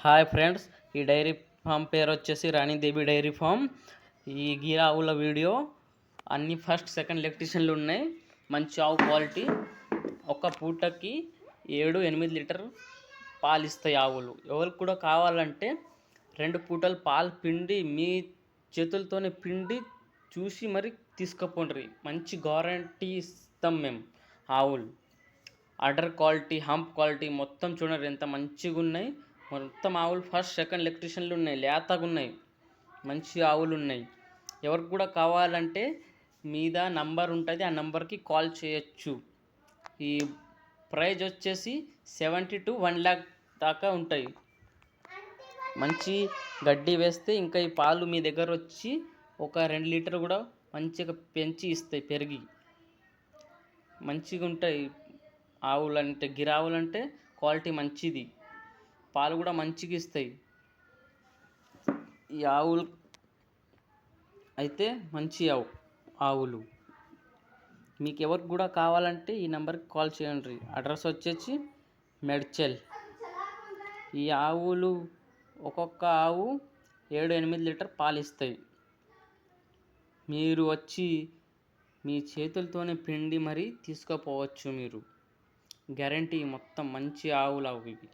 Hi friends, ఈ dairy farm పేరు వచ్చేసి రాణిదేవి డైరీ ఫామ్. ఈ గీర ఆవుల వీడియో అన్ని ఫస్ట్ సెకండ్ ఎలక్ట్రిషన్లు ఉన్నాయి. మంచి ఆవు క్వాలిటీ. ఒక పూటకి 7-8 లీటర్ పాలు ఇస్తాయి ఆవులు. ఎవరికి కూడా కావాలంటే 2 పూటలు పాలు పిండి మీ చేతులతోనే పిండి చూసి మరి తీసుకుపోండి. మంచి గ్యారంటీ ఇస్తాం మేము. ఆవులు అడర్ క్వాలిటీ, హంప్ క్వాలిటీ మొత్తం చూడండి ఎంత మంచిగా ఉన్నాయి. మొత్తం ఆవులు ఫస్ట్ సెకండ్ ఎలక్ట్రిషన్లు ఉన్నాయి, లేతగా ఉన్నాయి, మంచి ఆవులు ఉన్నాయి. ఎవరికి కూడా కావాలంటే మీద నంబర్ ఉంటుంది, ఆ నంబర్కి కాల్ చేయొచ్చు. ఈ ప్రైజ్ వచ్చేసి 70 to 1 lakh దాకా ఉంటాయి. మంచి గడ్డి వేస్తే ఇంకా ఈ పాలు మీ దగ్గర వచ్చి ఒక 2 లీటర్ కూడా మంచిగా పెంచి ఇస్తాయి. పెరిగి మంచిగా ఉంటాయి. ఆవులంటే గిరావులంటే క్వాలిటీ మంచిది, పాలు కూడా మంచిగా ఇస్తాయి. ఈ ఆవులు అయితే మంచి ఆవులు. మీకు ఎవరికి కూడా కావాలంటే ఈ నెంబర్కి కాల్ చేయండి. అడ్రస్ వచ్చేసి మెడ్చల్. ఈ ఆవులు ఒక్కొక్క ఆవు 7-8 లీటర్ పాలు ఇస్తాయి. మీరు వచ్చి మీ చేతులతోనే పిండి మరీ తీసుకుపోవచ్చు. మీరు గ్యారంటీ మొత్తం మంచి ఆవులు ఇవి.